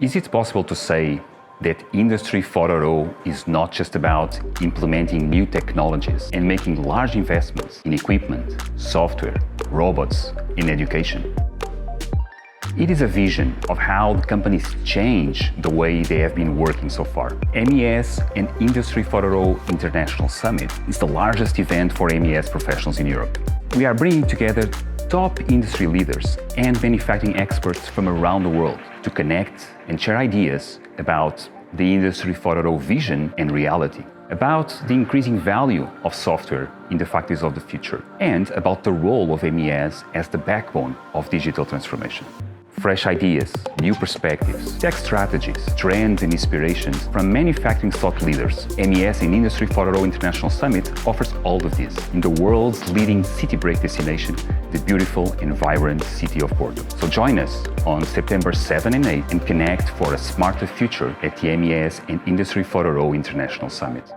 Is it possible to say that Industry 4.0 is not just about implementing new technologies and making large investments in equipment, software, robots, and education? It is a vision of how the companies change the way they have been working so far. MES and Industry 4.0 International Summit is the largest event for MES professionals in Europe. We are bringing together top industry leaders and manufacturing experts from around the world to connect and share ideas about the Industry 4.0 vision and reality, about the increasing value of software in the factories of the future, and about the role of MES as the backbone of digital transformation. Fresh ideas, new perspectives, tech strategies, trends and inspirations from manufacturing thought leaders. MES and Industry 4.0 International Summit offers all of this in the world's leading city break destination, the beautiful and vibrant city of Porto. So join us on September 7 and 8 and connect for a smarter future at the MES and Industry 4.0 International Summit.